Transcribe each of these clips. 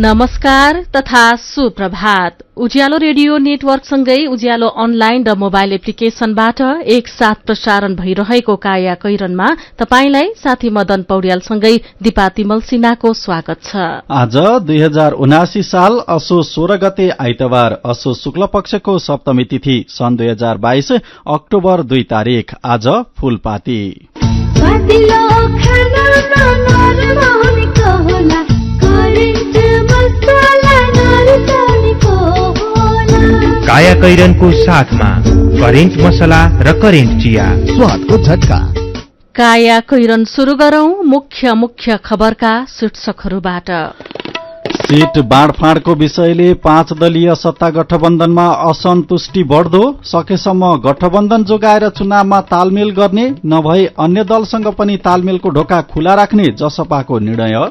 नमस्कार तथा सुप्रभात। उज्यालो रेडियो नेटवर्कसँगै उज्यालो अनलाइन र मोबाइल एप्लिकेशनबाट एकसाथ प्रसारण भइरहेको काया कैरनमा तपाईंलाई साथी मदन पौड्यालसँगै दिपा तिमल सिन्हाको स्वागत छ। आज 2079 साल असो 16 गते आइतबार, असो शुक्ल पक्षको सप्तमी तिथि, सन् 2022 अक्टोबर 2 तारिक। आज फूलपाती। काया कैरनको साथमा करेन्ट मसला र करेन्ट चिया, स्वादको झट्का। काया कैरन शुरू गरौं मुख्य खबरका शीर्षकहरूबाट। सीट बाँडफाँडको विषयले 5 दलीय सत्ता गठबन्धनमा असन्तुष्टि बढ्दो, सकेसम्म गठबन्धन जोगाएर चुनावमा तालमेल गर्ने, नभए अन्य दलसँग पनि तालमेलको ढोका खुला राख्ने जसपाको निर्णय।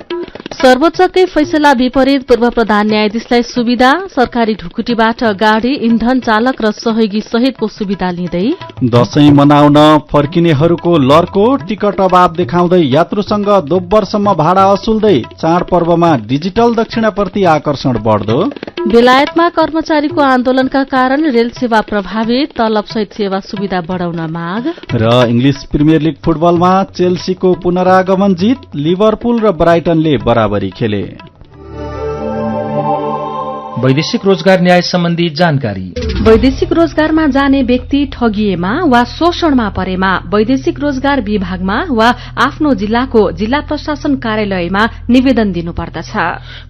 सर्वोच्चकै फैसला विपरीत पूर्व प्रधान न्यायाधीशलाई सुविधा, सरकारी ढुकुटीबाट गाड़ी, इन्धन चालक र सहयोगी सहितको सुविधा लिँदै। दशैं मनाउन फर्किनेहरूको लर्को, टिकट अभाव देखाउँदै यात्रुसँग दोब्बरसम्म भाडा असुल्दै, चाडपर्वमा डिजिटल दक्षिणाप्रति आकर्षण बढ्दो। बेलायतमा कर्मचारीको आन्दोलनका कारण रेल सेवा प्रभावित, तलबसहित सेवा सुविधा बढ़ाउन माग। र इङ्ग्लिस प्रिमियर लिग फुटबलमा चेल्सीको पुनरागमन जित, लिभरपुल र ब्राइटनले बराबरी खेले। वैदेशिक रोजगार न्याय सम्बन्धी जानकारी। वैदेशिक रोजगारमा जाने व्यक्ति ठगिएमा वा शोषणमा परेमा वैदेशिक रोजगार विभागमा वा आफ्नो जिल्लाको जिल्ला प्रशासन कार्यालयमा निवेदन दिनुपर्दछ।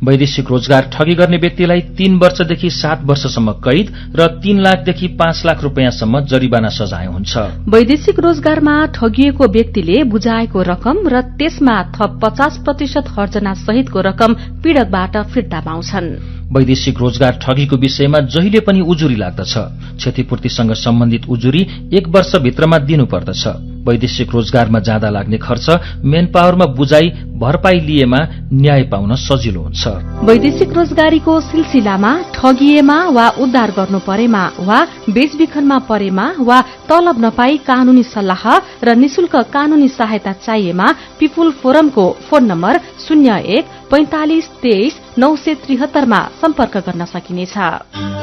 वैदेशिक रोजगार ठगी गर्ने व्यक्तिलाई 3 वर्षदेखि 7 वर्षसम्म कैद र 3 लाखदेखि 5 लाख रुपियाँसम्म जरिवाना सजाय हुन्छ। वैदेशिक रोजगारमा ठगिएको व्यक्तिले बुझाएको रकम र त्यसमा थप 50% हर्जना सहितको रकम पीड़कबाट फिर्ता पाउँछन्। वैदेशिक रोजगार ठगीको विषयमा जहिले पनि उजुरी लाग्दछ। क्षतिपूर्तिसँग सम्बन्धित उजुरी 1 वर्षभित्रमा दिनुपर्दछ। वैदेशिक रोजगारमा जाँदा लाग्ने खर्च, मेन पावरमा बुझाइ भरपाई लिएमा न्याय पाउन सजिलो हुन्छ। वैदेशिक रोजगारीको सिलसिलामा ठगिएमा वा उद्धार गर्नु परेमा वा बेचबिखनमा परेमा वा तलब नपाई कानूनी सल्लाह र निशुल्क कानूनी सहायता चाहिएमा पिपुल फोरमको फोन नम्बर 01-45-23-973 मा सम्पर्क गर्न सकिनेछ।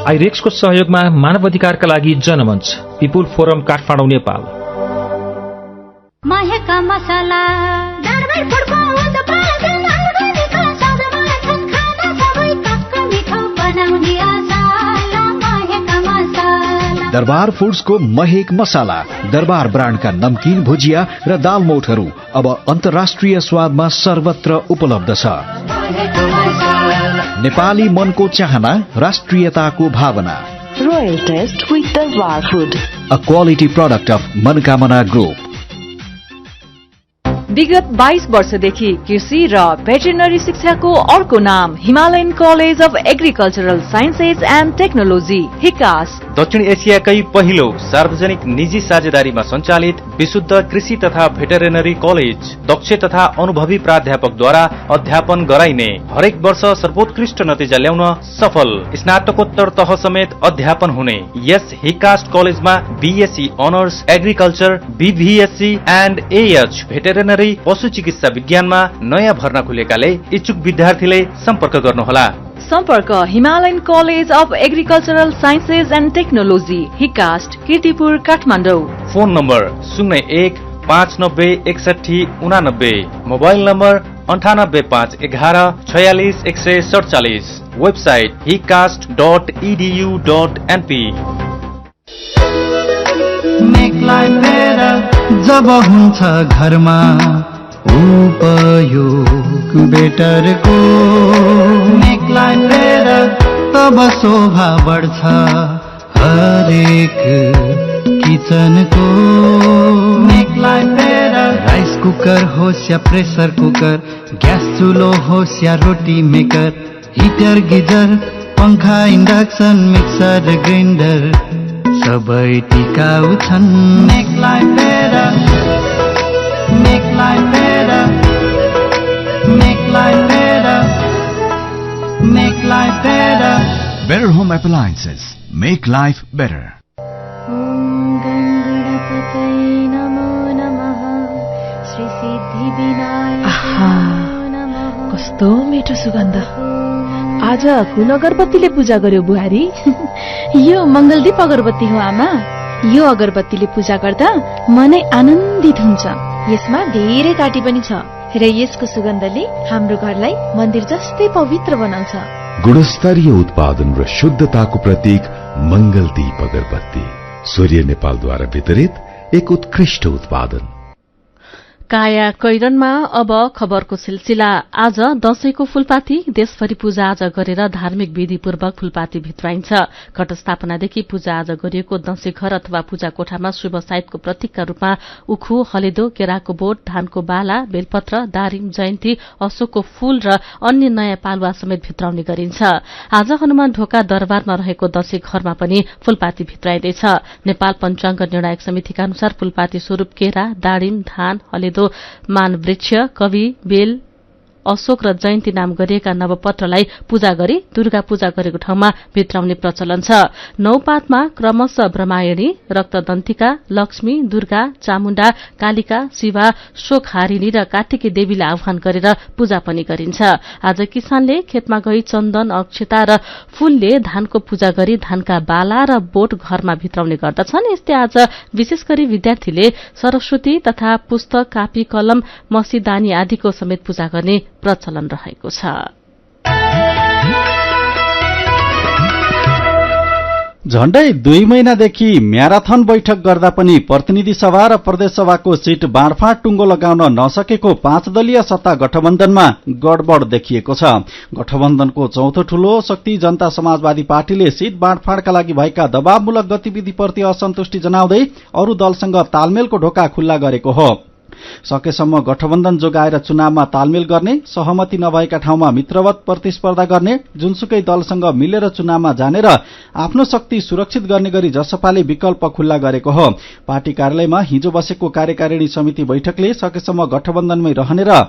आइरेक्सको सहयोगमा मानव अधिकारका लागि जनमञ्च, पिपुल फोरम, काठमाडौँ, नेपाल। महका मसला दरबार फुडको हुन्छ पालन अर्ग्यानिक सधैँ खाना सबै टक्क मिठो बनाउने आशाला महका मसला। दरबार फुड्सको महक मसाला, दरबार ब्रान्डका नमकीन, भुजिया र दालमोठहरू अब अन्तर्राष्ट्रिय स्वादमा सर्वत्र उपलब्ध छ। नेपाली मनको चाहना, राष्ट्रियताको भावना। Royal taste with Darbar food, a quality product of Manokamana group. विगत 22 वर्षदेखि कृषि र भेटेरिनरी शिक्षाको अर्को नाम Himalayan college of agricultural sciences and technology, HICAS. दक्षिण एसियाकै पहिलो सार्वजनिक निजी साझेदारीमा सञ्चालित विशुद्ध कृषि तथा भेटेरिनरी कलेज, दक्ष तथा अनुभवी प्राध्यापकद्वारा अध्यापन गराइने, हरेक वर्ष सर्वोत्कृष्ट नतिजा ल्याउन सफल, स्नातकोत्तर तह समेत अध्यापन हुने यस हिकास्ट कलेजमा BSc honours agriculture, BVSc and AH veterinary पशु चिकित्सा विज्ञानमा नयाँ भर्ना खुलेकाले इच्छुक विद्यार्थीले सम्पर्क गर्नुहोला। सम्पर्क Himalayan college of agricultural sciences and technology, HICAST, Kirtipur, Kathmandu. Phone number 01-5961-89, mobile number 985111464147, website hicast.edu.np। जब हुन्छ घरमा उपयोग बेटरको, तब शोभा बढ्छ हरेक किचनको। राइस कुकर होस् या प्रेसर कुकर, ग्यास चुलो होस् या रोटी मेकर, हिटर, गिजर, पंखा, इन्डक्सन, मिक्सर, ग्राइन्डर सबै टिकाउ छन्। Make life better, make life better, make life better, make life better. Better Home Appliances, make life better. कस्तो मिठो सुगन्ध, आज कुन अगरबत्तीले पूजा गर्यो बुहारी? यो मंगलदीप अगरबत्ती हो आमा। यो अगरबत्तीले पूजा गर्दा मनै आनन्दित हुन्छ। यसमा धेरै काटी पनि छ र यसको सुगन्धले हाम्रो घरलाई मन्दिर जस्तै पवित्र बनाउँछ। गुणस्तरीय उत्पादन र शुद्धताको प्रतीक मंगलदीप अगरबत्ती, सूर्य नेपालद्वारा वितरित एक उत्कृष्ट उत्पादन। काया कैरनमा अब खबरको सिलसिला। आज दशैंको फूलपाती देशभरि पूजाआज गरेर धार्मिक विधिपूर्वक फूलपाती भित्राइन्छ। घटस्थापनादेखि पूजाआज गरिएको दशैं घर अथवा पूजा कोठामा शुभ साइतको प्रतीकका रूपमा उखु, हलेदो, केराको बोट, धानको बाला, बेलपत्र, दारिम, जयन्ती, अशोकको फूल र अन्य नयाँ पालुवा समेत भित्राउने गरिन्छ। आज हनुमान ढोका दरबारमा रहेको दशैं घरमा पनि फूलपाती भित्राइँदैछ। नेपाल पञ्चाङ्ग निर्णायक समितिका अनुसार फूलपाती स्वरूप केरा, दारिम, धान, हलेदो, मान वृक्ष, कवि, बेल, अशोक र जयन्ती नाम गरिएका नवपत्रलाई पूजा गरी दुर्गा पूजा गरेको ठाउँमा भित्राउने प्रचलन छ। नौपातमा क्रमशः ब्रह्मायणी, रक्तदन्तिका, लक्ष्मी, दुर्गा, चामुण्डा, कालिका, शिवा, शोकहारिणी र कार्तिकी देवीलाई आह्वान गरेर पूजा पनि गरिन्छ। आज किसानले खेतमा गई चन्दन, अक्षता र फूलले धानको पूजा गरी धानका बाला र बोट घरमा भित्राउने गर्दछन्। यस्तै आज विशेष गरी विद्यार्थीले सरस्वती तथा पुस्तक, कापी, कलम, मसीदानी आदिको समेत पूजा गर्ने प्रचलन रहेको छ। झण्डै 2 महिनादेखि म्याराथन बैठक गर्दा पनि प्रतिनिधि सभा र प्रदेश सभाको सीट बाँडफाँड टुङ्गो लगाउन नसकेको 5 दलीय सत्ता गठबन्धनमा गडबड देखिएको छ। गठबन्धनको चौथो ठूलो शक्ति जनता समाजवादी पार्टीले सीट बाँडफाँडका लागि भएका दबावमूलक गतिविधिप्रति असन्तुष्टि जनाउँदै अरू दलसँग तालमेलको ढोका खुल्ला गरेको हो। सकेसम्म गठबन्धन जोगाएर चुनावमा तालमेल गर्ने, सहमति नभएका ठाउँमा मित्रवत प्रतिस्पर्धा गर्ने, जुनसुकै दलसँग मिलेर चुनावमा जाने र आफ्नो शक्ति सुरक्षित गर्ने गरी जसपाले विकल्प खुल्ला गरेको हो। पार्टी कार्यालयमा हिजो बसेको कार्यकारिणी समिति बैठकले सकेसम्म गठबन्धनमै रहने र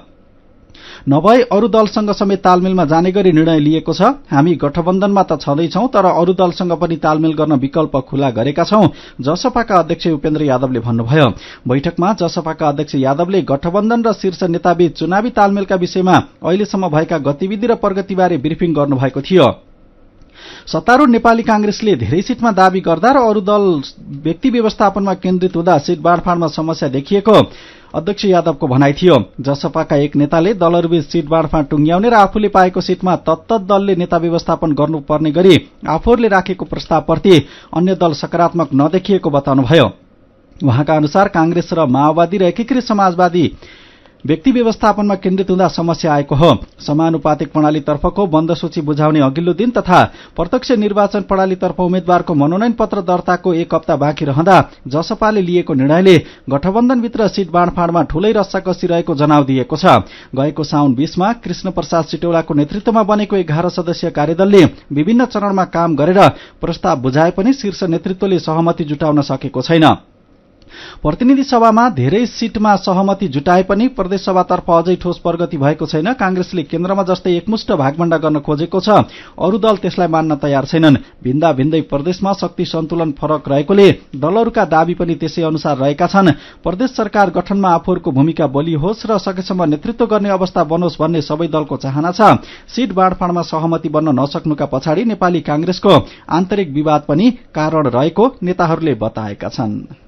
नभए अरू दलसँग समेत तालमेलमा जाने गरी निर्णय लिएको छ। हामी गठबन्धनमा त छँदैछौं, तर अरू दलसँग पनि तालमेल गर्न विकल्प खुला गरेका छौं, जसपाका अध्यक्ष उपेन्द्र यादवले भन्नुभयो। बैठकमा जसपाका अध्यक्ष यादवले गठबन्धन र शीर्ष नेताबीच चुनावी तालमेलका विषयमा अहिलेसम्म भएका गतिविधि र प्रगतिबारे ब्रिफिङ गर्नुभएको थियो। सत्तारूढ नेपाली कांग्रेसले धेरै सीटमा दावी गर्दा र अरू दल व्यक्ति व्यवस्थापनमा केन्द्रित हुँदा सीट बाँडफाँडमा समस्या देखिएको अध्यक्ष यादवको भनाइ थियो। जसपाका एक नेताले दलहरूबीच सीट बाँडफाँड टुंग्याउने र आफूले पाएको सीटमा तत्त दलले नेता व्यवस्थापन गर्नुपर्ने गरी आफूहरूले राखेको प्रस्तावप्रति अन्य दल सकारात्मक नदेखिएको बताउनुभयो। उहाँका अनुसार कांग्रेस र माओवादी र एकीकृत समाजवादी व्यक्ति व्यवस्थापनमा केन्द्रित हुँदा समस्या आएको हो। समानुपातिक प्रणालीतर्फको बन्द सूची बुझाउने अघिल्लो दिन तथा प्रत्यक्ष निर्वाचन प्रणालीतर्फ उम्मेद्वारको मनोनयन पत्र दर्ताको 1 हप्ता बाँकी रहँदा जसपाले लिएको निर्णयले गठबन्धनभित्र सीट बाँडफाँडमा ठूलै रस्साकसी रहेको जनाउ दिएको छ। गएको साउन 20 मा कृष्ण प्रसाद सिटौलाको नेतृत्वमा बनेको 11 सदस्यीय कार्यदलले विभिन्न चरणमा काम गरेर प्रस्ताव बुझाए पनि शीर्ष नेतृत्वले सहमति जुटाउन सकेको छैन। प्रतिनिधि सभामा धेरै सीटमा सहमति जुटाए पनि प्रदेश सभातर्फ अझै ठोस प्रगति भएको छैन। कांग्रेसले केन्द्रमा जस्तै एकमुष्ट भागभण्डा गर्न खोजेको छ, अरू दल त्यसलाई मान्न तयार छैनन्। भिन्दा भिन्दै प्रदेशमा शक्ति सन्तुलन फरक रहेकोले दलहरूका दावी पनि त्यसै अनुसार रहेका छन्। प्रदेश सरकार गठनमा आफूहरूको भूमिका बलियो होस् र सकेसम्म नेतृत्व गर्ने अवस्था बनोस् भन्ने सबै दलको चाहना छ। सीट बाँडफाँडमा सहमति बन्न नसक्नुका पछाडि नेपाली कांग्रेसको आन्तरिक विवाद पनि कारण रहेको नेताहरूले बताएका छन्।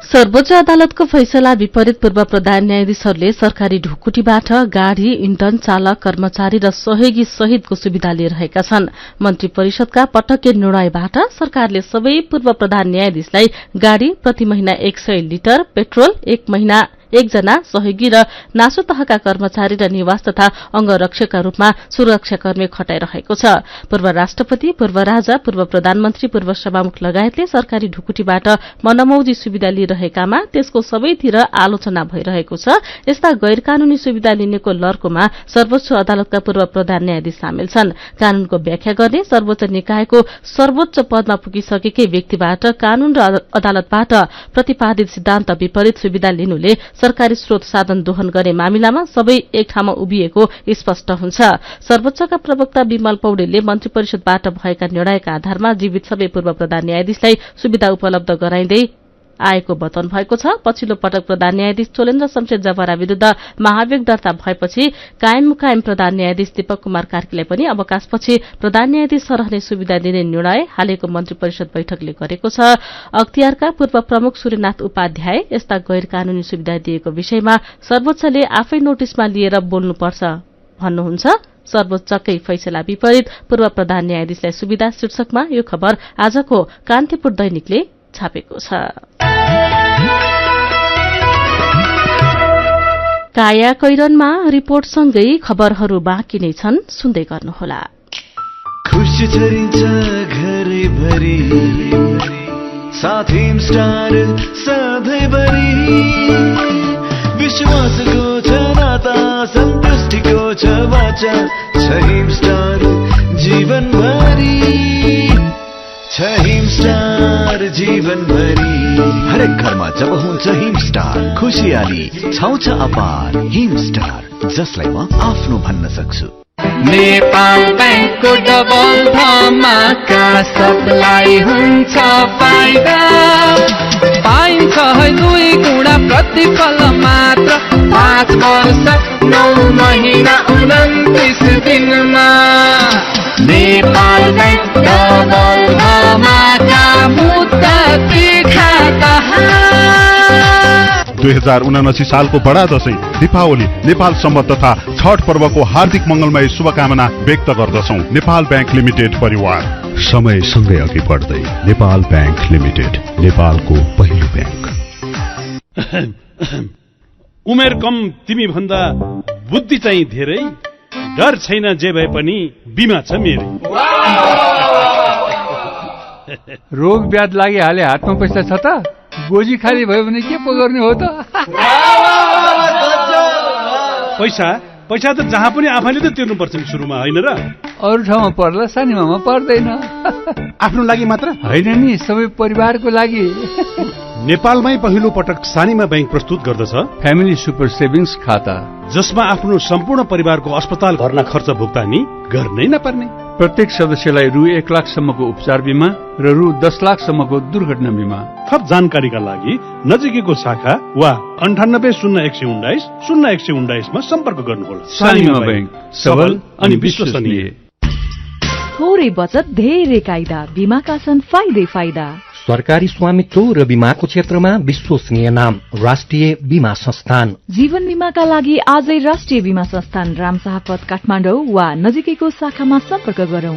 सर्वोच्च अदालतको फैसला विपरीत पूर्व प्रधान न्यायाधीशहरूले सरकारी ढुकुटीबाट गाड़ी, इन्टर्न, चालक, कर्मचारी र सहयोगी सहितको सुविधा लिइरहेका छन्। मन्त्री परिषदका पटक्के निर्णयबाट सरकारले सबै पूर्व प्रधान न्यायाधीशलाई गाड़ी प्रति महिना 100 लिटर पेट्रोल, 1 महिना 1 जना सहयोगी र नासो तहका कर्मचारी र निवास तथा अंगरक्षकका रूपमा सुरक्षाकर्मी खटाइरहेको छ। पूर्व राष्ट्रपति, पूर्व राजा, पूर्व प्रधानमन्त्री, पूर्व सभामुख लगायतले सरकारी ढुकुटीबाट मनमौजी सुविधा लिइरहेकामा त्यसको सबैतिर आलोचना भइरहेको छ। यस्ता गैर कानूनी सुविधा लिनेको लर्कोमा सर्वोच्च अदालतका पूर्व प्रधान न्यायाधीश सामेल छन्। कानूनको व्याख्या गर्ने सर्वोच्च निकायको सर्वोच्च पदमा पुगिसकेकै व्यक्तिबाट कानून र अदालतबाट प्रतिपादित सिद्धान्त विपरीत सुविधा लिनुले सरकारी स्रोत साधन दोहन गर्ने मामिलामा सबै एक ठाउँमा उभिएको स्पष्ट हुन्छ। सर्वोच्चका प्रवक्ता विमल पौडेलले मन्त्री परिषदबाट भएका निर्णयका आधारमा जीवित सबै पूर्व प्रधान न्यायाधीशलाई सुविधा उपलब्ध गराइँदै आएको बताउनु भएको छ। पछिल्लो पटक प्रधान न्यायाधीश चोलेन्द्र शमशेर जवरा विरूद्ध महाभियोग दर्ता भएपछि कायम प्रधान न्यायाधीश दीपक कुमार कार्कीलाई पनि अवकाशपछि प्रधान न्यायाधीश रहने सुविधा दिने निर्णय हालैको मन्त्री परिषद बैठकले गरेको छ। अख्तियारका पूर्व प्रमुख सूर्यनाथ उपाध्याय यस्ता गैर कानूनी सुविधा दिएको विषयमा सर्वोच्चले आफै नोटिसमा लिएर बोल्नुपर्छ भन्नुहुन्छ। सर्वोच्चकै फैसला विपरीत पूर्व प्रधान न्यायाधीशलाई सुविधा शीर्षकमा यो खबर आजको कान्तिपुर दैनिकले छापेको छ। काया कैरनमा रिपोर्टसँगै खबरहरू बाँकी नै छन्, सुन्दै गर्नुहोला। खुशी छरिन्छ घरैभरि साथ हिमस्टार सधैँभरि विश्वासको छ नाता सन्तुष्टिको छ वाचा छ हिमस्टार जीवनभरि छ हिमस्टार जीवनभरि। हरेक घरमा जब हुन्छ हिमस्टार खुशियाली छाउँछ अपार। हिमस्टार जसलाई म आफ्नो भन्न सक्छु। नेपाल बैंकको डबल धमाका सबलाई हुन्छ फाइदा। पाइन्छ 2 गुणा प्रतिफल मात्र 5 वर्ष 9 महिना 29 दिनमा। नेपाल बैंक डबल धमाका मुद्दा खाता। 2079 सालको बडा दशैं दीपावली नेपाल सम्बन्ध तथा छठ पर्वको हार्दिक मंगलमय शुभकामना व्यक्त गर्दछौं। नेपाल बैंक लिमिटेड परिवार समय सँगै अघि बढ्दै नेपाल बैंक लिमिटेड नेपालको पहिलो बैंक। उमेर कम तिमी भन्दा बुद्धि चाहिँ धेरै, डर छैन जे भए पनि बिमा छ मेरो। रोग व्याध लागिहाले हातमा पैसा छ त, गोजी खाली भयो भने के पो गर्ने हो त। पैसा त जहाँ पनि आफैले त तिर्नु पर्छ नि सुरुमा, हैन र? अरू ठाउँमा पर्ला, सानीमामा पर्दैन। आफ्नो लागि मात्र हैन नि, सबै परिवारको लागि। नेपालमै पहिलो पटक सानीमा बैंक प्रस्तुत गर्दछ फ्यामिली सुपर सेभिङ्स खाता, जसमा आफ्नो सम्पूर्ण परिवारको अस्पताल भर्ना खर्च भुक्तानी गर्नै नपर्ने। प्रत्येक सदस्यलाई रु 1 लाख सम्मको उपचार बिमा र रु 10 लाख सम्मको दुर्घटना बिमा। थप जानकारीका लागि नजिकैको शाखा वा 980119 मा सम्पर्क गर्नुहोला। सानीमा बैंक, सबल अनि विश्वसनीय। थोरै बचत धेरै कायदा, बीमाका छन् फाइदै फाइदा। सरकारी स्वामित्व र बीमाको क्षेत्रमा विश्वसनीय नाम राष्ट्रिय बीमा संस्थान। जीवन बीमाका लागि आजै राष्ट्रिय बीमा संस्थान रामशाहपथ काठमाडौँ वा नजिकैको शाखामा सम्पर्क गरौं।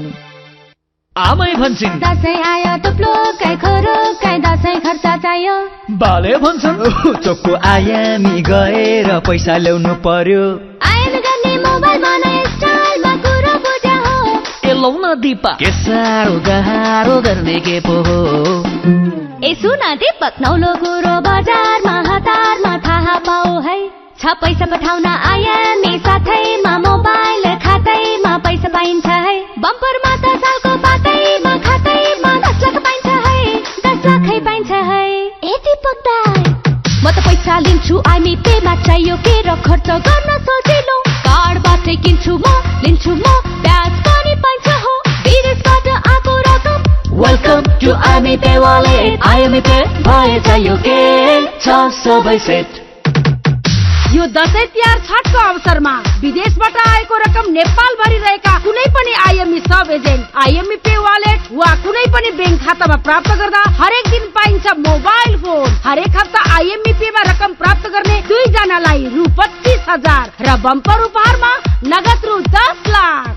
आमै भन्छन् दशैं आयो टुप्लो कै खोरो कै दशैं खर्च चाहियो। बाले भन्छन् चोकको आयामी गएर पैसा ल्याउनु पर्यो। आयन गर्ने मोबाइल बनाए स्टाइलमा कुरो बुझ्या हो। ए लौन दीपा के साह्रो गाह्रो गर्ने के पो हो। ए सुन दीपक, नौलो कुरो बजारमा हतारमा थाहा पाऊ है। छ पैसा पठाउन आयामी साथैमा मोबाइल खातैमा पैसा पाइन्छ है। बम्परमा त सालको पातैमा खातैमा 10 लाख पाइन्छ है। 10 लाखै पाइन्छ है। ए दीपक दाइ, म त पैसा लिन्छु आइमी पेमा, चाहियो के र खर्च गर्न सजिलो। कार्डबाटै किन्छु म, लिन्छु म, ब्याज पनि पाइन्छ हो। विदेशबाट आएको रकम welcome to IME pay wallet. IME pay भए चाहियो के छ सबै सेट। यो दशैं तिहार छठको अवसरमा विदेशबाट आएको रकम नेपाल भरि रहेका कुनै पनि आइएमई सब एजेन्ट आइएमई पे वालेट वा कुनै पनि बैंक खातामा प्राप्त गर्दा हरेक दिन पाइन्छ मोबाइल फोन। हरेक हप्ता आइएमई पेमा रकम प्राप्त गर्ने 2 जनालाई रु 25,000 र बम्पर उपहारमा नगद रु 10 लाख।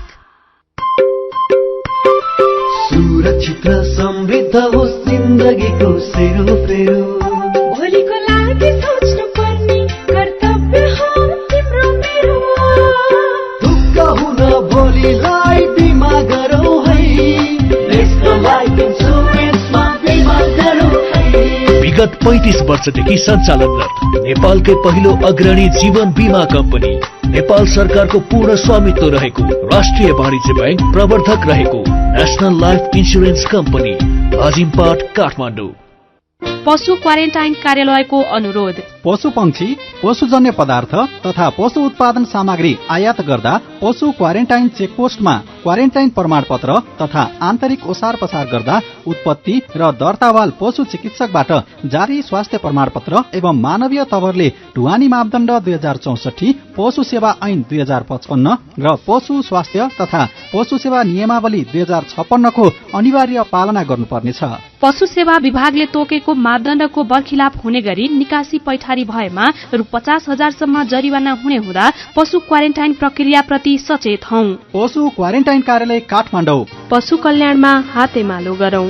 सुरक्षित र समृद्ध होस् जिन्दगीको सेरोफेरो। भोलिको लागि सोच्नु पर्ने कर्तव्य हो तिम्रो मेरो। दुःख हुन भोलिलाई बिमा गरौँ है। देशको लाइफ इन्सुरेन्समा बिमा गरौँ है। विगत 35 वर्षदेखि सञ्चालनरत नेपालकै पहिलो अग्रणी जीवन बीमा कम्पनी, नेपाल सरकारको पूर्ण स्वामित्व रहेको राष्ट्रिय वाणिज्य बैंक प्रवर्धक रहेको national life insurance company, Hajimpat Kathmandu. पशु क्वारेन्टाइन कार्यालयको अनुरोध पशुपक्षी, पशुजन्य पदार्थ तथा पशु उत्पादन सामग्री आयात गर्दा पशु क्वारेन्टाइन चेकपोस्टमा क्वारेन्टाइन प्रमाणपत्र तथा आन्तरिक ओसार पसार गर्दा उत्पत्ति र दर्तावाल पशु चिकित्सकबाट जारी स्वास्थ्य प्रमाणपत्र एवं मानवीय तवरले ढुवानी मापदण्ड 2064, पशु सेवा ऐन 2055 र पशु स्वास्थ्य तथा पशु सेवा नियमावली 2056 को अनिवार्य पालना गर्नुपर्नेछ। पशु सेवा विभागले तोकेको मापदण्डको बर्खिलाप हुने गरी निकासी पैठारी भएमा रु 50,000 सम्म जरिवाना हुने हुँदा पशु क्वारेन्टाइन प्रक्रियाप्रति सचेत हौं। पशु क्वारेन्टाइन कार्यालय काठमाडौँ। पशु कल्याणमा हातेमालो गरौं।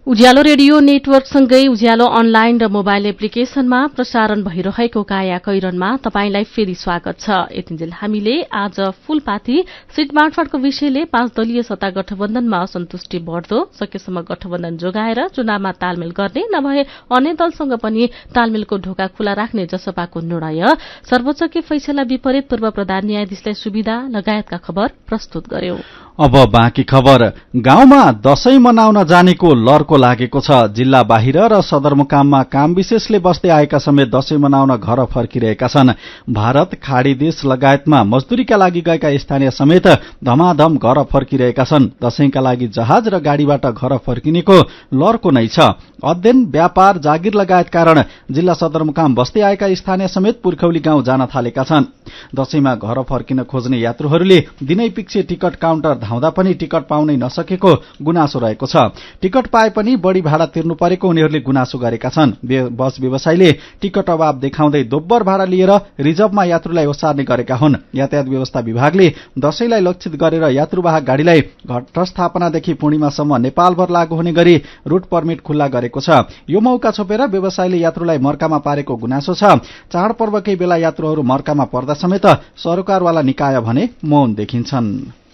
उज्यालो रेडियो नेटवर्कसँगै उज्यालो अनलाइन र मोबाइल एप्लिकेशनमा प्रसारण भइरहेको काया कैरनमा तपाईंलाई फेरि स्वागत छ। यतिन्जेल हामीले आज फूलपाती सीट बाँडफाँडको विषयले 5 दलीय सत्ता गठबन्धनमा असन्तुष्टि बढ्दो, सकेसम्म गठबन्धन जोगाएर चुनावमा तालमेल गर्ने, नभए अन्य दलसँग पनि तालमेलको ढोका खुला राख्ने जसपाको निर्णय, सर्वोच्चकै फैसला विपरीत पूर्व प्रधान न्यायाधीशलाई सुविधा लगायतका खबर प्रस्तुत गर्यौं। अब बाँकी खबर। गाउँमा दशैं मनाउन जानेको लर्को लागेको छ। जिल्ला बाहिर र सदरमुकाममा काम विशेषले बस्दै आएका समेत दशैं मनाउन घर फर्किरहेका छन्। भारत, खाड़ी देश लगायतमा मजदुरीका लागि गएका स्थानीय समेत धमाधम घर फर्किरहेका छन्। दशैंका लागि जहाज र गाड़ीबाट घर फर्किनेको लर्को नै छ। अध्ययन, व्यापार, जागिर लगायत कारण जिल्ला सदरमुकाम बस्दै आएका स्थानीय समेत पुर्खौली गाउँ जान थालेका छन्। दशैंमा घर फर्किन खोज्ने यात्रुहरूले दिनै पिच्छे टिकट काउन्टर धाउँदा पनि टिकट पाउनै नसकेको गुनासो रहेको छ। टिकट पाए पनि बढ़ी भाडा तिर्नु परेको उनीहरूले गुनासो गरेका छन्। बस व्यवसायीले टिकट अभाव देखाउँदै दोब्बर भाडा लिएर रिजर्भमा यात्रुलाई ओसार्ने गरेका हुन्। यातायात व्यवस्था विभागले दशैंलाई लक्षित गरेर यात्रुवाहक गाड़ीलाई घटस्थापनादेखि पूर्णिमासम्म नेपालभर लागू हुने गरी रूट पर्मिट खुल्ला गरेको छ। यो मौका छोपेर व्यवसायीले यात्रुलाई मर्कामा पारेको गुनासो छ। चाडपर्वकै बेला यात्रुहरू मर्कामा पर्दा समेत सरकारवाला निकाय भने मौन देखिन्छन्।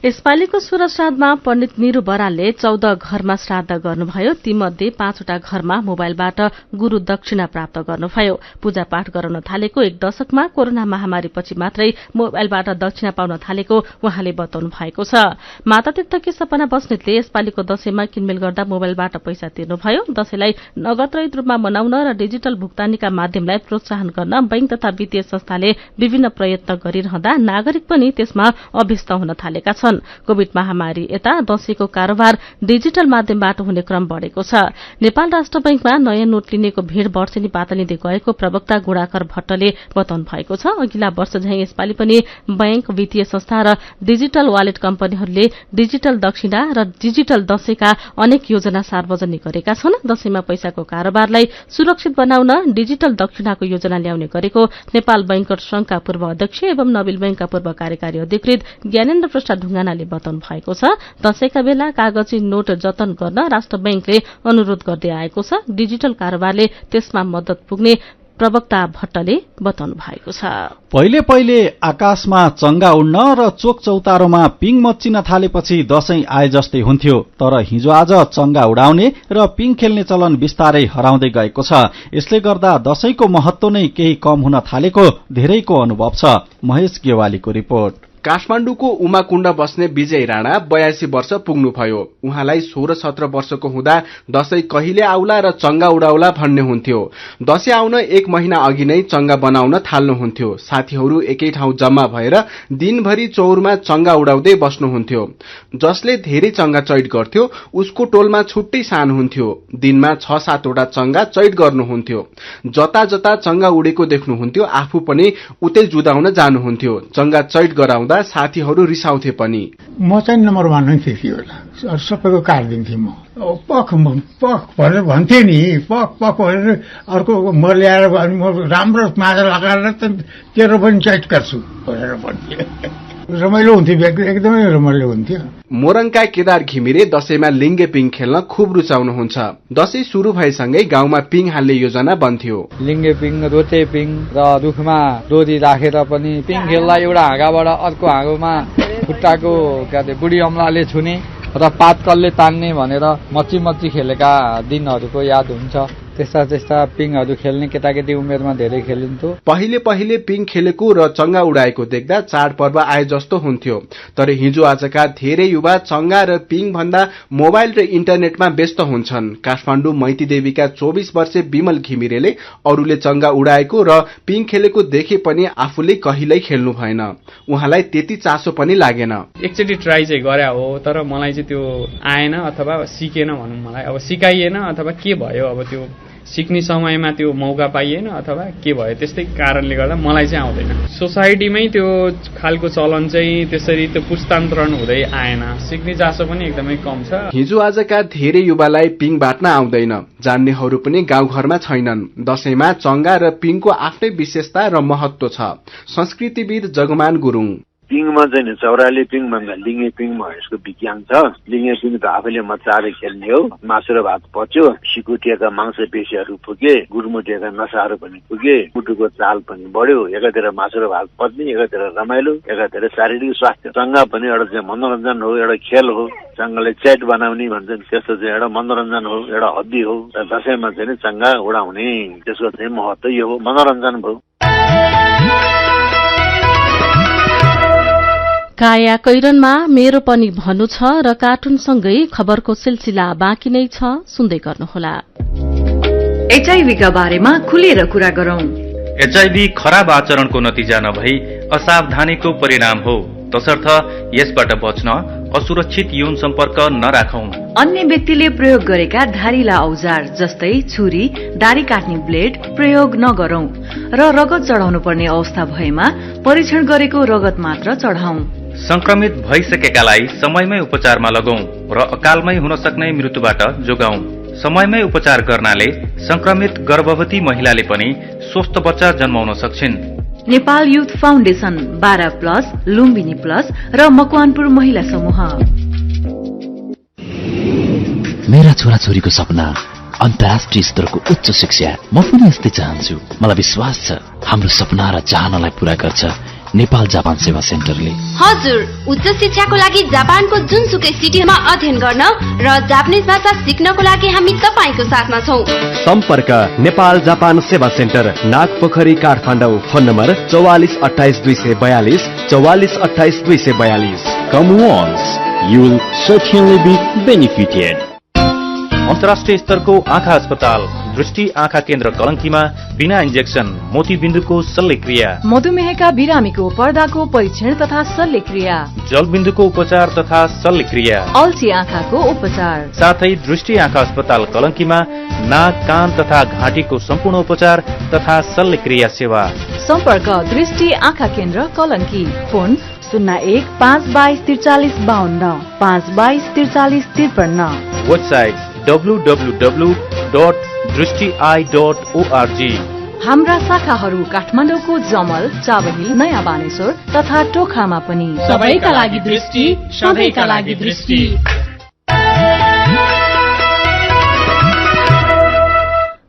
यसपालिको सुर श्राद्धमा पण्डित निरू बरालले 14 घरमा श्राद्ध गर्नुभयो। तीमध्ये 5वटा घरमा मोबाइलबाट गुरू दक्षिणा प्राप्त गर्नुभयो। पूजापाठ गराउन थालेको 1 दशकमा कोरोना महामारीपछि मात्रै मोबाइलबाट दक्षिणा पाउन थालेको उहाँले बताउनु भएको छ। माता तीर्थकी सपना बस्नेतले यसपालिको दशैंमा किनमेल गर्दा मोबाइलबाट पैसा तिर्नुभयो। दशैंलाई नगदरहित रूपमा मनाउन र डिजिटल भुक्तानीका माध्यमलाई प्रोत्साहन गर्न बैंक तथा वित्तीय संस्थाले विभिन्न प्रयत्न गरिरहँदा नागरिक पनि त्यसमा अभ्यस्त हुन थालेका छन्। कोविड महामारी यता दशैंको कारोबार डिजिटल माध्यमबाट हुने क्रम बढ़ेको छ। नेपाल राष्ट्र बैंकमा नयाँ नोट लिनेको भीड़ वर्षेनी पातलिँदै गएको प्रवक्ता गुणाकर भट्टले बताउनु भएको छ। अघिल्ला वर्ष झैं यसपालि पनि बैंक, वित्तीय संस्था र डिजिटल वालेट कम्पनीहरूले डिजिटल दक्षिणा र डिजिटल दशैंका अनेक योजना सार्वजनिक गरेका छन्। दशैंमा पैसाको कारोबारलाई सुरक्षित बनाउन डिजिटल दक्षिणाको योजना ल्याउने गरेको नेपाल बैंकर्स संघका पूर्व अध्यक्ष एवं नबिल बैंकका पूर्व कार्यकारी अधिकृत ज्ञानेन्द्र प्रसाद ढुङ्गानाले बताउनु भएको छ। दशैंका बेला कागजी नोट जतन गर्न राष्ट्र बैंकले अनुरोध गर्दै आएको छ। डिजिटल कारोबारले त्यसमा मद्दत पुग्ने प्रवक्ता भट्टले बताउनु भएको छ। पहिले आकाशमा चंगा उड्न र चोक चौतारोमा पिङ मच्चिन थालेपछि दशैं आए जस्तै हुन्थ्यो। तर हिजो आज चंगा उडाउने र पिङ खेल्ने चलन बिस्तारै हराउँदै गएको छ। यसले गर्दा दशैंको महत्व नै केही कम हुन थालेको धेरैको अनुभव छ। महेश गेवालीको रिपोर्ट। काठमाडौँको उमाकुण्ड बस्ने विजय राणा 82 वर्ष पुग्नुभयो। उहाँलाई 16-17 वर्षको हुँदा दशैं कहिले आउला र चंगा उडाउला भन्ने हुन्थ्यो। दशैं आउन 1 महिना अघि नै चंगा बनाउन थाल्नुहुन्थ्यो। साथीहरू एकै ठाउँ जम्मा भएर दिनभरि चौरमा चंगा उडाउँदै बस्नुहुन्थ्यो। जसले धेरै चंगा चैट गर्थ्यो उसको टोलमा छुट्टै सान हुन्थ्यो। दिनमा 6-7 वटा चंगा चैट गर्नुहुन्थ्यो। जता जता चंगा उडेको देख्नुहुन्थ्यो, आफू पनि उतै जुदाउन जानुहुन्थ्यो। चंगा चैट गराउँदा साथीहरू रिसाउँथे पनि। म चाहिँ नम्बर 1 नै थिएँ त्यो बेला। सबैको काट दिन्थेँ म। पख भनेर भन्थे नि, पख भनेर अर्को म ल्याएर म राम्रो माछा लगाएर तेरो पनि चैट गर्छु भनेर भन्थे। रमाइलो हुन्थ्यो, एकदमै रमाइलो हुन्थ्यो। मोरङका केदार घिमिरे दशैंमा लिङ्गे पिङ खेल्न खुब रुचाउनुहुन्छ। दशैं शुरू भएसँगै गाउँमा पिङ हाल्ने योजना बन्थ्यो। लिङ्गे पिङ, रोते पिङ र रुखमा डोरी राखेर पनि पिङ खेल्दा एउटा हाँगाबाट अर्को हाँगोमा खुट्टाको बुढी अम्लाले छुने र पात कसले तान्ने भनेर मच्ची खेलेका दिनहरूको याद हुन्छ। त्यस्ता पिङहरू खेल्ने केटाकेटी उमेरमा धेरै खेलिन्थ्यो। पहिले पिङ खेलेको र चंगा उडाएको देख्दा चाडपर्व आए जस्तो हुन्थ्यो, तर हिजो आजका धेरै युवा चंगा र पिङ भन्दा मोबाइल र इन्टरनेटमा व्यस्त हुन्छन्। काठमाडौँ मैतीदेवीका 24 वर्षे विमल घिमिरेले अरूले चंगा उडाएको र पिङ खेलेको देखे पनि आफूले कहिल्यै खेल्नु भएन। उहाँलाई त्यति चासो पनि लागेन। एकचोटि ट्राई चाहिँ गरे हो, तर मलाई चाहिँ त्यो आएन अथवा सिकेन भनौँ। मलाई अब सिकाइएन अथवा के भयो, अब त्यो सिक्ने समयमा त्यो मौका पाइएन अथवा के भयो, त्यस्तै कारणले गर्दा मलाई चाहिँ आउँदैन। सोसाइटीमै त्यो खालको चलन चाहिँ त्यसरी त्यो पुस्तान्तरण हुँदै आएन। सिक्ने चासो पनि एकदमै कम छ। हिजो आजका धेरै युवालाई पिङ बाट्न आउँदैन, जान्नेहरू पनि गाउँघरमा छैनन्। दशैंमा चंगा र पिङको आफ्नै विशेषता र महत्व छ। संस्कृतिविद जगमान गुरुङ पिङमा चाहिँ चौराली पिङ भन्दा लिङ्गे पिङमा यसको विज्ञान छ। लिङ्गे पिङ त आफैले मचाएर खेल्ने हो। मासु र भात पच्यो, सिकुटिएका मांसपेशीहरू पुगे, गुरमुटिएका नसाहरू पनि पुगे, मुटुको चाल पनि बढ्यो। एकातिर मासु र भात पच्ने, एकातिर रमाइलो, एकातिर शारीरिक स्वास्थ्य। चंगा पनि एउटा चाहिँ मनोरञ्जन हो, एउटा खेल हो। चंगाले च्याट बनाउने भन्छन्, त्यस्तो चाहिँ एउटा मनोरञ्जन हो, एउटा हड्डी हो। दशैंमा चाहिँ चंगा उडाउने, त्यसको चाहिँ महत्व यो हो, मनोरञ्जन भयो। काया कैरनमा मेरो पनि भन्नु छ र कार्टुनसँगै खबरको सिलसिला बाँकी नै छ, सुन्दै गर्नुहोला। एचआईभीका बारेमा खुलेर कुरा गरौं। एचआईभी खराब आचरणको नतिजा नभई असावधानीको परिणाम हो, तसर्थ यसबाट बच्न असुरक्षित यौन सम्पर्क नराखौं। अन्य व्यक्तिले प्रयोग गरेका धारिला औजार जस्तै छुरी, दारी काट्ने ब्लेड प्रयोग नगरौं र रगत चढाउनु पर्ने अवस्था भएमा परीक्षण गरेको रगत मात्र चढाउँ। संक्रमित भइसकेकालाई समयमै उपचारमा लगाउँ र अकालमै हुन सक्ने मृत्युबाट जोगाउँ। समयमै उपचार गर्नाले संक्रमित गर्भवती महिलाले पनि स्वस्थ बच्चा जन्माउन सक्छिन्। Nepal youth foundation 12+, Lumbini plus र मकवानपुर महिला समूह। मेरा छोराछोरीको सपना अन्तर्राष्ट्रिय स्तरको उच्च शिक्षा। म पनि यस्तै चाहन्छु। मलाई विश्वास छ हाम्रो सपना र चाहनालाई पूरा गर्छ नेपाल जापान सेवा सेन्टरले। हजुर, उच्च शिक्षाको लागि जापानको जुनसुकै सिटीमा अध्ययन गर्न र जापानिज भाषा सिक्नको लागि हामी तपाईको साथमा छौं। सम्पर्क Nepal Japan Sewa centre, Nagpokhari, Kathmandu. Phone number 4428 242 4428 242। Come once, you will certainly be benefited. अन्तर्राष्ट्रिय स्तरको आँखा अस्पताल दृष्टि आँखा केन्द्र कलंकीमा बिना इन्जेक्सन मोतीबिन्दुको शल्यक्रिया, मधुमेहका बिरामीको पर्दाको परीक्षण तथा शल्यक्रिया, जलबिन्दुको उपचार तथा शल्यक्रिया, अल्छी आँखाको उपचार, साथै दृष्टि आँखा अस्पताल कलंकीमा नाक, कान तथा घाँटीको सम्पूर्ण उपचार तथा शल्यक्रिया सेवा। सम्पर्क दृष्टि आँखा केन्द्र कलंकी। फोन 01-522-4352 522-4353। Website www.drishtieye.org। हाम्रा शाखाहरू काठमाडौँको जमल, चाबहिल, नयाँ बानेश्वर तथा टोखामा पनि। सबैका लागि दृष्टि, सबैका लागि दृष्टि।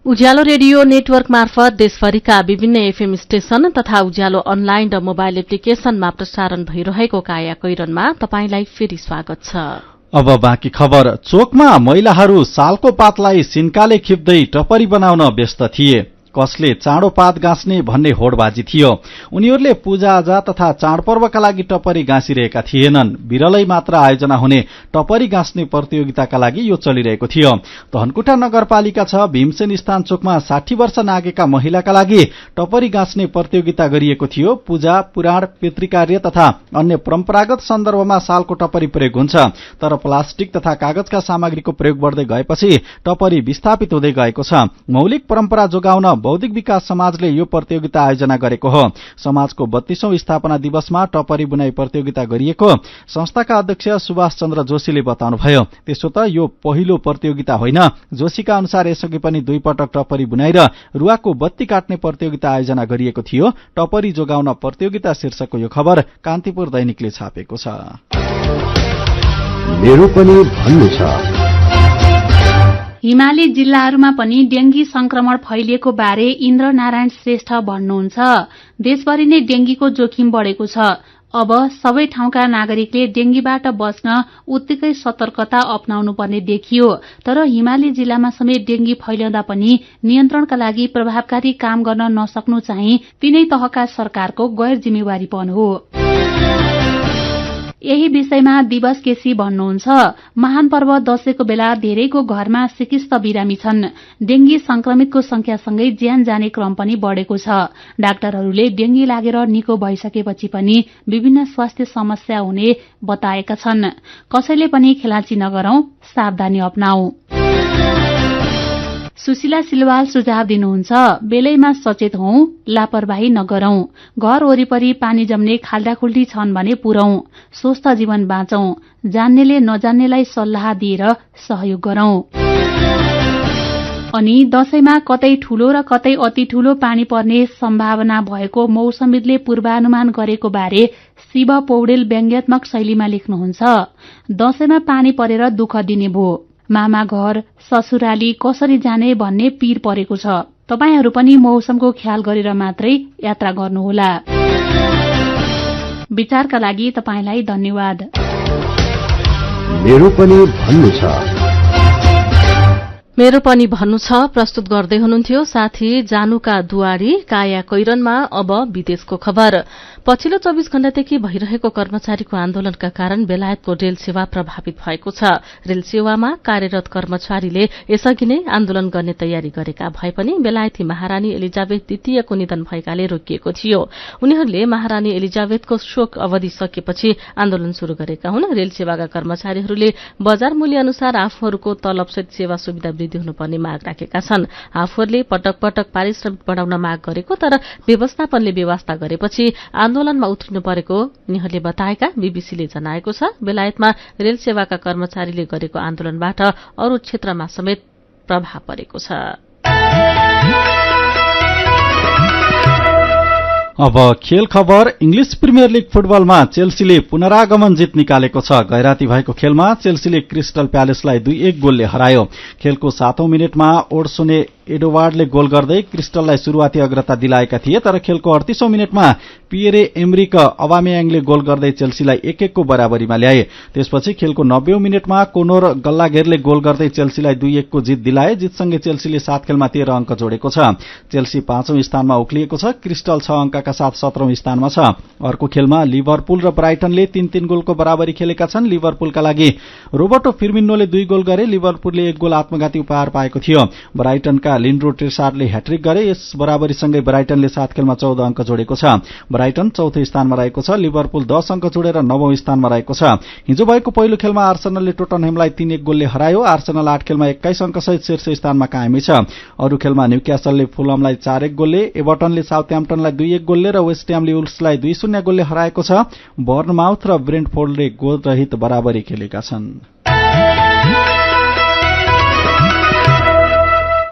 उज्यालो रेडियो नेटवर्क मार्फत देशभरिका विभिन्न एफएम स्टेशन तथा उज्यालो अनलाइन र मोबाइल एप्लिकेशनमा प्रसारण भइरहेको काया कैरनमा तपाईंलाई फेरि स्वागत छ। अब बाँकी खबर। चोकमा महिलाहरू सालको पातलाई सिन्काले खिप्दै टपरी बनाउन व्यस्त थिए। कसले चाँडो पात गाँस्ने भन्ने होडबाजी थियो। उनीहरूले पूजाआजा तथा चाडपर्वका लागि टपरी गाँसिरहेका थिएनन्। विरलै मात्र आयोजना हुने टपरी गाँस्ने प्रतियोगिताका लागि यो चलिरहेको थियो। धनकुटा नगरपालिका 6 भीमसेन स्थान चोकमा 60 वर्ष नागेका महिलाका लागि टपरी गाँस्ने प्रतियोगिता गरिएको थियो। पूजा, पुराण, पितृकार्य तथा अन्य परम्परागत सन्दर्भमा सालको टपरी प्रयोग हुन्छ, तर प्लास्टिक तथा कागजका सामग्रीको प्रयोग बढ्दै गएपछि टपरी विस्थापित हुँदै गएको छ। मौलिक परम्परा जोगाउन बौद्धिक विकास समाजले यो प्रतियोगिता आयोजना गरेको हो। समाजको 32औं स्थापना दिवसमा टपरी बुनाई प्रतियोगिता गरिएको संस्थाका अध्यक्ष सुभाष चन्द्र जोशीले बताउनुभयो। त्यसो त यो पहिलो प्रतियोगिता होइन। जोशीका अनुसार यसअघि पनि 2 पटक टपरी बुनाई र रुवाको बत्ती काट्ने प्रतियोगिता आयोजना गरिएको थियो। टपरी जोगाउन प्रतियोगिता शीर्षकको यो खबर कान्तिपुर दैनिकले छापेको छ। मेरो पनि भन्नु छ। हिमाली जिल्लाहरूमा पनि डेंगी संक्रमण फैलिएको बारे इन्द्र नारायण श्रेष्ठ भन्नुहुन्छ। देशभरि नै डेंगीको जोखिम बढेको छ। अब सबै ठाउँका नागरिकले डेंगीबाट बच्न उत्तिकै सतर्कता अपनाउनु पर्ने देखियो। तर हिमाली जिल्लामा समेत डेंगी फैलिँदा पनि नियन्त्रणका लागि प्रभावकारी काम गर्न नसक्नु चाहिँ तीनै तहका सरकारको गैर जिम्मेवारीपन हो। यही विषयमा दिवस केसी भन्नुहुन्छ, महान पर्व दशैंको बेला धेरैको घरमा सिकिस्त बिरामी छन्। डेंगी संक्रमितको संख्यासँगै ज्यान जाने क्रम पनि बढ़ेको छ। डाक्टरहरूले डेंगी लागेर निको भइसकेपछि पनि विभिन्न स्वास्थ्य समस्या हुने बताएका छन्। कसैले पनि खेलाची नगरौं, सावधानी अपनाऊ। सुशीला सिलवाल सुझाव दिनुहुन्छ, बेलैमा सचेत हौं, लापरवाही नगरौं। घर वरिपरि पानी जम्ने खाल्डाखुल्डी छन् भने पुरौं। स्वस्थ जीवन बाँचौं। जान्नेले नजान्नेलाई सल्लाह दिएर सहयोग गरौं। अनि दशैंमा कतै ठूलो र कतै अति ठूलो पानी पर्ने सम्भावना भएको मौसमविदले पूर्वानुमान गरेको बारे शिव पौडेल व्यङ्ग्यात्मक शैलीमा लेख्नुहुन्छ। दशैंमा पानी परेर दुःख दिने भो, मामा घर ससुराली कसरी जाने भन्ने पीर परेको छ। तपाईहरू पनि मौसमको ख्याल गरेर मात्रै यात्रा गर्नुहोला। विचारका लागि तपाईलाई धन्यवाद। मेरो पनि भन्नु छ। मेरो पनि भन्नु छ प्रस्तुत गर्दै हुनुहुन्थ्यो साथी जानुका दुवारी। काया कैरनमा अब विदेशको खबर। पछिल्लो 24 घण्टादेखि भइरहेको कर्मचारीको आन्दोलनका कारण बेलायतको रेल सेवा प्रभावित भएको छ। रेल सेवामा कार्यरत कर्मचारीले यसअघि नै आन्दोलन गर्ने तयारी गरेका भए पनि बेलायती महारानी एलिजाबेथ द्वितीयको निधन भएकाले रोकिएको थियो। उनीहरूले महारानी एलिजाबेथको शोक अवधि सकेपछि आन्दोलन शुरू गरेका हुन्। रेल सेवाका कर्मचारीहरूले बजार मूल्य अनुसार आफूहरूको तलबसहित सेवा सुविधा वृद्धि हुनुपर्ने माग राखेका छन्। आफूहरूले पटक पटक पारिश्रमिक बढ़ाउन माग गरेको तर व्यवस्थापनले व्यवस्था गरेपछि आन्दोलनमा उत्रिनु परेको उनीहरूले बताएका बीबीसीले जनाएको छ। बेलायतमा रेल सेवाका कर्मचारीले गरेको आन्दोलनबाट अरू क्षेत्रमा समेत प्रभाव परेको छ। अब खेल खबर। इंग्लिश प्रिमियर लीग फुटबलमा चेल्सीले पुनरागमन जित निकालेको छ। गैराती भएको खेलमा चेल्सीले क्रिस्टल प्यालेसलाई 2-1 गोलले हरायो। खेलको 7औं मिनेटमा ओडसोने एडोवार्डले गोल गर्दै क्रिस्टललाई शुरूआती अग्रता दिलाएका थिए, तर खेलको 38औं मिनेटमा पियरे एमरिक अबामेयाङले गोल गर्दै चेल्सीलाई 1-1 को बराबरीमा ल्याए। त्यसपछि खेलको 90औं मिनेटमा कोनोर गल्लाघेरले गोल गर्दै चेल्सीलाई 2-1 को जित दिलाए। जितसँगै चेल्सीले 7 खेलमा 13 अंक जोडेको छ। चेल्सी 5औं स्थानमा उक्लिएको छ। क्रिस्टल 6 अंकका साथ 17औं स्थानमा छ। अर्को खेलमा लिभरपुल र ब्राइटनले 3-3 गोलको बराबरी खेलेका छन्। लिभरपुलका लागि रोबर्टो फिर्मिन्नोले 2 गोल गरे। लिभरपुलले 1 गोल आत्मघाती उपहार पाएको थियो। ब्राइटनका लिन्ड्रो ट्रेसार्डले ह्याट्रिक गरे। यस बराबरीसँगै ब्राइटनले 7 खेलमा 14 अंक जोडेको छ। ब्राइटन चौथो स्थानमा रहेको छ। लिभरपुल 10 अंक जोडेर 9औं स्थानमा रहेको छ। हिजो भएको पहिलो खेलमा आर्सेनलले टोटनहेमलाई 3-1 गोलले हरायो। आर्सेनल 8 खेलमा 21 अंकसहित शीर्ष स्थानमा कायमै छ। अरू खेलमा न्यूक्यासलले फुलहमलाई 4-1 गोलले, एभर्टनले साउथह्याम्पटनलाई 2-1 गोलले र वेस्ट ह्यामले वुल्व्सलाई 2-0 गोलले हराएको छ। बर्नमाउथ र ब्रेन्टफोर्डले गोलरहित बराबरी खेलेका छन्।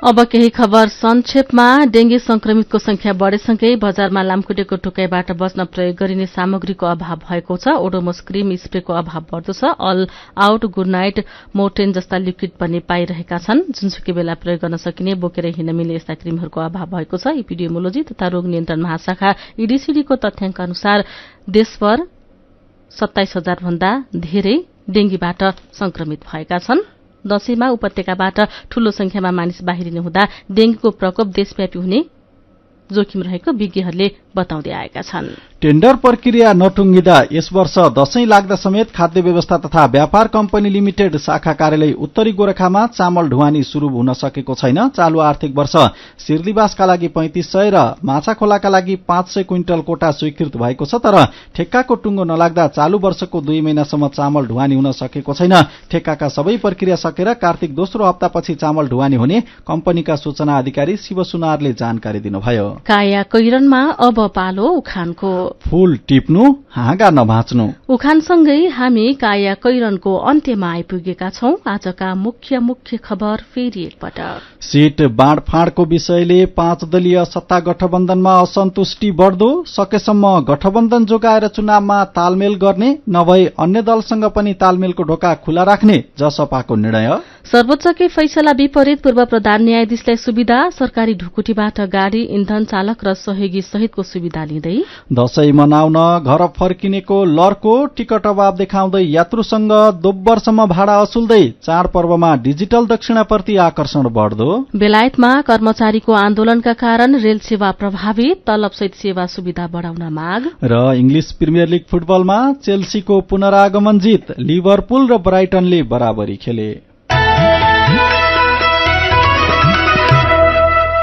अब केही खबर संक्षेपमा। डेंगी संक्रमितको संख्या बढ़ेसँगै बजारमा लामखुट्टेको टोकाइबाट बच्न प्रयोग गरिने सामग्रीको अभाव भएको छ। ओडोमोस क्रिम स्प्रेको अभाव बढ्दो छ। All out, good night, Mortein जस्ता लिक्विड पनि पाइरहेका छन्। जुनसुकै बेला प्रयोग गर्न सकिने बोकेर हिँड्न मिल्ने यस्ता क्रिमहरूको अभाव भएको छ। इपिडियोमोलोजी तथा रोग नियन्त्रण महाशाखा ईडीसीडीको तथ्याङ्क अनुसार देशभर 27,000 भन्दा धेरै डेंगीबाट संक्रमित भएका छन्। दशैंमा उपत्यकाबाट ठूलो संख्यामा मानिस बाहिरिने हुँदा डेंगीको प्रकोप देशव्यापी हुने जोखिम रहेको विज्ञहरूले बताउँदै आएका छन्। टेन्डर प्रक्रिया नटुङ्गिँदा यस वर्ष दशैं लाग्दा समेत खाद्य व्यवस्था तथा व्यापार कम्पनी लिमिटेड शाखा कार्यालय उत्तरी गोरखामा चामल ढुवानी शुरू हुन सकेको छैन। चालु आर्थिक वर्ष सिर्दिवासका लागि 3500 र माछाखोलाका लागि 500 क्विन्टल कोटा स्वीकृत भएको छ। तर ठेक्काको टुङ्गो नलाग्दा चालु वर्षको 2 महिनासम्म चामल ढुवानी हुन सकेको छैन। ठेक्काका सबै प्रक्रिया सकेर कार्तिक दोस्रो हप्तापछि चामल ढुवानी हुने कम्पनीका सूचना अधिकारी शिव सुनारले जानकारी दिनुभयो। काया कैरनमा अब पालो उखानको। फूल टिप्नु, हाँगा नभाँच्नु। उखानसँगै हामी काया कैरनको अन्त्यमा आइपुगेका छौं। आजका मुख्य खबर फेरि एकपटक। सीट बाँडफाँडको विषयले 5 दलीय सत्ता गठबन्धनमा असन्तुष्टि बढ्दो। सकेसम्म गठबन्धन जोगाएर चुनावमा तालमेल गर्ने, नभए अन्य दलसँग पनि तालमेलको ढोका खुला राख्ने जसपाको निर्णय। सर्वोच्चकै फैसला विपरीत पूर्व प्रधान न्यायाधीशलाई सुविधा। सरकारी ढुकुटीबाट गाड़ी, इन्धन सञ्चालक र सहयोगी सहितको सुविधा लिँदै दशैं मनाउन घर फर्किनेको लरको टिकट अभाव देखाउँदै यात्रुसँग दोब्बरसम्म भाडा असुल्दै चाडपर्वमा डिजिटल दक्षिणाप्रति आकर्षण बढ्दो बेलायतमा कर्मचारीको आन्दोलनका कारण रेल सेवा प्रभावित तलबसहित सेवा सुविधा बढाउन माग र इङ्ग्लिस प्रिमियर लिग फुटबलमा चेल्सीको पुनरागमन जित लिभरपुल र ब्राइटनले बराबरी खेले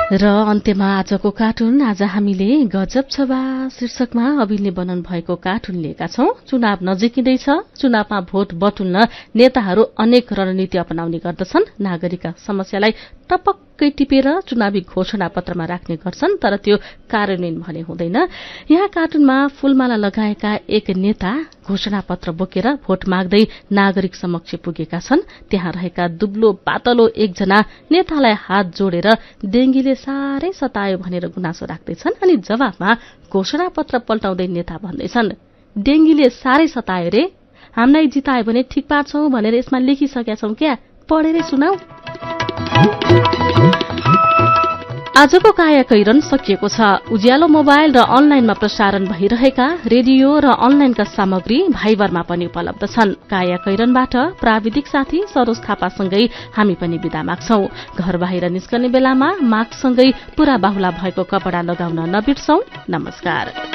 र अन्त्यमा आजको कार्टुन। आज हामीले गजब छ बा शीर्षकमा अभिनय बनाउनु भएको कार्टुन लिएका छौं। चुनाव नजिकिँदैछ। चुनावमा भोट बटुल्न नेताहरू अनेक रणनीति अपनाउने गर्दछन्। नागरिकका समस्यालाई टपक्कै टिपेर चुनावी घोषणा पत्रमा राख्ने गर्छन्, तर त्यो कार्यान्वयन भने हुँदैन। यहाँ कार्टुनमा फूलमाला लगाएका एक नेता घोषणा पत्र बोकेर भोट माग्दै नागरिक समक्ष पुगेका छन्। त्यहाँ रहेका दुब्लो पातलो एकजना नेतालाई हात जोडेर डेंगीले साह्रै सतायो भनेर गुनासो राख्दैछन्। अनि जवाफमा घोषणा पत्र पल्टाउँदै नेता भन्दैछन्, डेंगीले साह्रै सतायो रे, हामीलाई जितायो भने ठिक पार्छौं भनेर यसमा लेखिसकेका छौं, क्या पढेरै सुनाऊ। आजको काया कैरन सकिएको छ। उज्यालो मोबाइल र अनलाइनमा प्रसारण भइरहेका रेडियो र अनलाइनका सामग्री भाइबरमा पनि उपलब्ध छन्। काया कैरनबाट प्राविधिक साथी सरोज थापासँगै हामी पनि बिदा माग्छौं। घर बाहिर निस्कने बेलामा मास्कसँगै पूरा बाहुला भएको कपडा लगाउन नबिर्सौं। नमस्कार।